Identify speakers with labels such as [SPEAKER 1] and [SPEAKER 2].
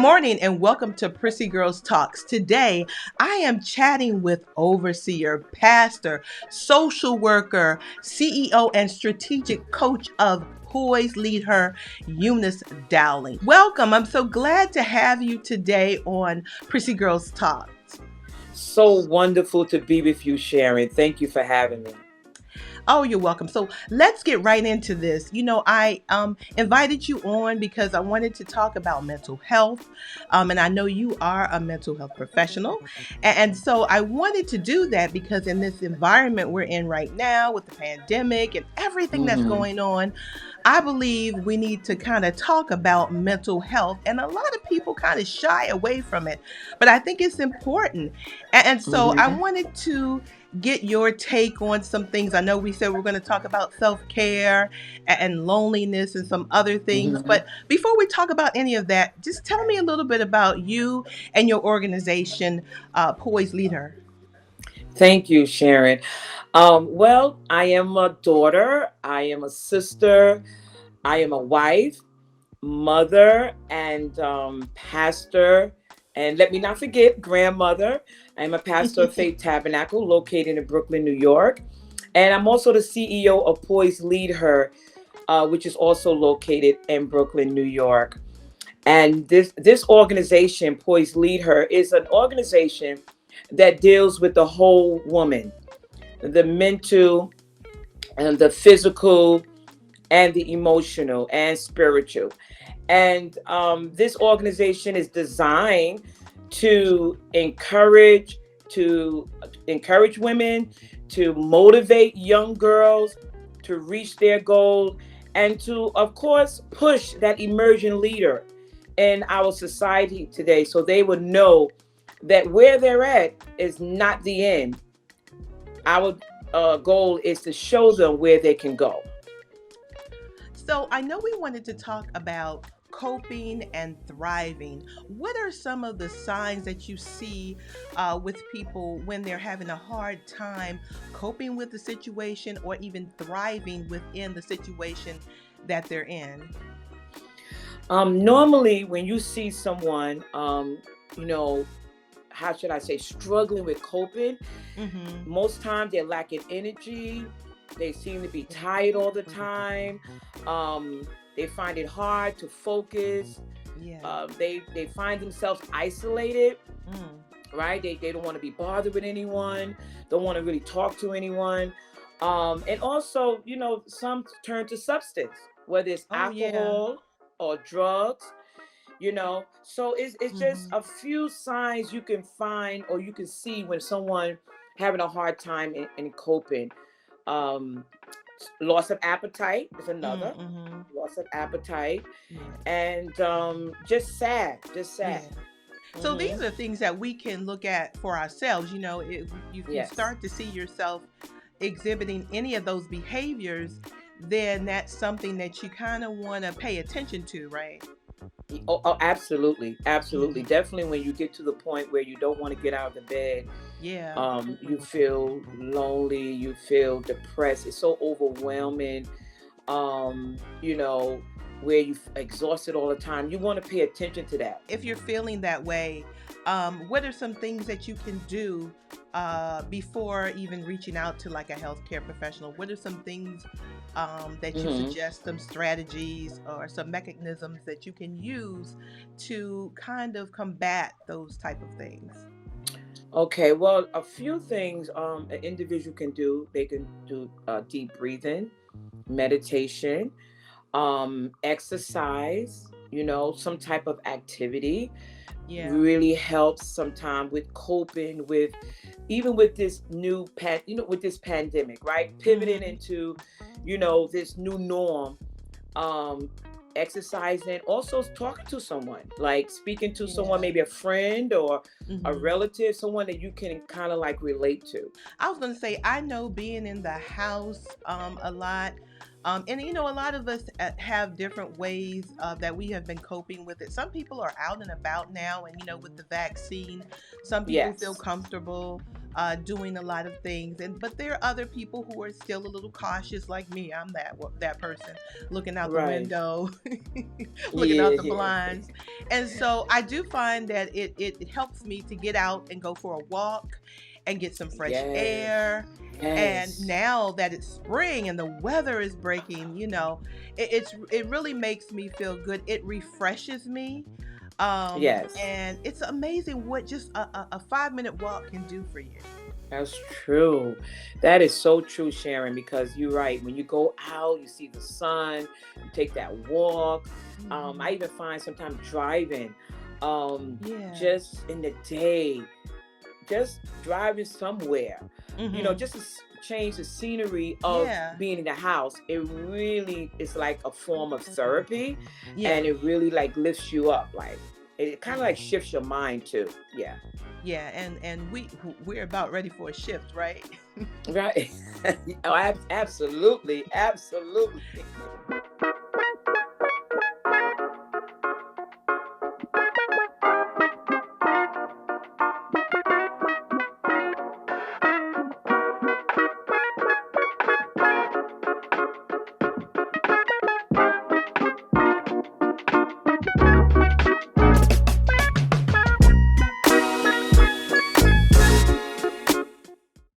[SPEAKER 1] morning and welcome to Prissy Girlz Talks. Today, I am chatting with overseer, pastor, social worker, CEO, and strategic coach of Poise Lead Her, Eunice Dowling. Welcome. I'm so glad to have you today on Prissy Girlz Talks.
[SPEAKER 2] So wonderful to be with you, Sharon. Thank you for having me.
[SPEAKER 1] Oh, you're welcome. So let's get right into this. I invited you on because I wanted to talk about mental health. And I know you are a mental health professional. And so I wanted to do that because in this environment we're in right now with the pandemic and everything that's
[SPEAKER 2] hmm
[SPEAKER 1] going on, I believe we need to kind of talk about mental health. And a lot of people kind of shy away from it. But I think it's important. And so I
[SPEAKER 2] hmm
[SPEAKER 1] wanted to get your take on some things. I know we said we're going to talk about self-care and loneliness and some other things,
[SPEAKER 2] hmm
[SPEAKER 1] but before we talk about any of that, just tell me a little bit about you and your organization, Poise Leader.
[SPEAKER 2] Thank you, Sharon. Well, I am a daughter, I am a sister, I am a wife, mother, and pastor. And let me not forget, grandmother. I'm a pastor of Faith Tabernacle located in Brooklyn, New York. And I'm also the CEO of Poise Lead Her, which is also located in Brooklyn, New York. And this organization, Poise Lead Her, is an organization that deals with the whole woman, the mental and the physical and the emotional and spiritual. And this organization is designed to to encourage women, to motivate young girls to reach their goal, and to, of course, push that emerging leader in our society today, so they would know that where they're at is not the end. Our goal is to show them where they can go.
[SPEAKER 1] So I know we wanted to talk about coping and thriving. What are some of the signs that you see with people when they're having a hard time coping with the situation or even thriving within the situation that they're in?
[SPEAKER 2] Normally, when you see someone, you know, how should I say, struggling with coping,
[SPEAKER 1] Mm-hmm.
[SPEAKER 2] most times they're lacking energy. They seem to be tired all the time. They find it hard to focus.
[SPEAKER 1] Yeah.
[SPEAKER 2] They find themselves isolated,
[SPEAKER 1] Mm.
[SPEAKER 2] right? They don't want to be bothered with anyone. Don't want to really talk to anyone. And also, some turn to substance, whether it's
[SPEAKER 1] Oh, yeah.
[SPEAKER 2] alcohol or drugs. So it's just
[SPEAKER 1] Mm-hmm.
[SPEAKER 2] a few signs you can find or you can see when someone having a hard time in coping. um Loss of appetite is another.
[SPEAKER 1] Mm-hmm.
[SPEAKER 2] Loss of appetite.
[SPEAKER 1] Yes.
[SPEAKER 2] And just
[SPEAKER 1] Yeah.
[SPEAKER 2] sad.
[SPEAKER 1] So
[SPEAKER 2] hmm
[SPEAKER 1] these are things that we can look at for ourselves. If you
[SPEAKER 2] yes.
[SPEAKER 1] start to see yourself exhibiting any of those behaviors, then that's something that you kind of want to pay attention to, right?
[SPEAKER 2] Oh, absolutely, absolutely,
[SPEAKER 1] Hmm.
[SPEAKER 2] definitely. When you get to the point where you don't want to get out of the bed,
[SPEAKER 1] Yeah.
[SPEAKER 2] you feel lonely, you feel depressed, it's so overwhelming. You know, where you exhausted all the time, you want to pay attention to that.
[SPEAKER 1] If you're feeling that way, what are some things that you can do before even reaching out to like a healthcare professional? What are some things that you
[SPEAKER 2] hmm
[SPEAKER 1] suggest, some strategies or some mechanisms that you can use to kind of combat those type of things?
[SPEAKER 2] Okay, well, a few things an individual can do. They can do deep breathing, meditation, exercise, some type of activity
[SPEAKER 1] Yeah.
[SPEAKER 2] really helps sometimes with coping with, even with this with this pandemic, right? Pivoting
[SPEAKER 1] Mm-hmm.
[SPEAKER 2] into, this new norm. um Exercising, also talking to someone, like speaking to someone,
[SPEAKER 1] Yeah.
[SPEAKER 2] maybe a friend or a
[SPEAKER 1] Mm-hmm.
[SPEAKER 2] relative, someone that you can kind of like relate to.
[SPEAKER 1] I was going to say, I know being in the house a lot, and a lot of us have different ways that we have been coping with it. Some people are out and about now, and with the vaccine, some people feel
[SPEAKER 2] Yes.
[SPEAKER 1] comfortable doing a lot of things. But there are other people who are still a little cautious, like me. I'm that person looking out the
[SPEAKER 2] Right.
[SPEAKER 1] window, looking out the
[SPEAKER 2] Yeah.
[SPEAKER 1] blinds. And so I do find that it helps me to get out and go for a walk and get some fresh
[SPEAKER 2] Yes.
[SPEAKER 1] air. And
[SPEAKER 2] Yes.
[SPEAKER 1] now that it's spring and the weather is breaking, it really makes me feel good. It refreshes me.
[SPEAKER 2] Yes.
[SPEAKER 1] And it's amazing what just a 5-minute walk can do for you.
[SPEAKER 2] That's true. That is so true, Sharon, because you're right. When you go out, you see the sun, you take that walk. I
[SPEAKER 1] Mhm.
[SPEAKER 2] even find sometimes driving, um,
[SPEAKER 1] Yeah.
[SPEAKER 2] just in the day, just driving somewhere,
[SPEAKER 1] Mhm.
[SPEAKER 2] just to change the scenery of
[SPEAKER 1] Yeah.
[SPEAKER 2] being in the house. It really is like a form of therapy,
[SPEAKER 1] Yeah.
[SPEAKER 2] and it really like lifts you up. Like it kind of like
[SPEAKER 1] Yeah.
[SPEAKER 2] shifts your mind too. Yeah.
[SPEAKER 1] Yeah, and we're about ready for a shift, right?
[SPEAKER 2] Right. Oh, absolutely. Absolutely.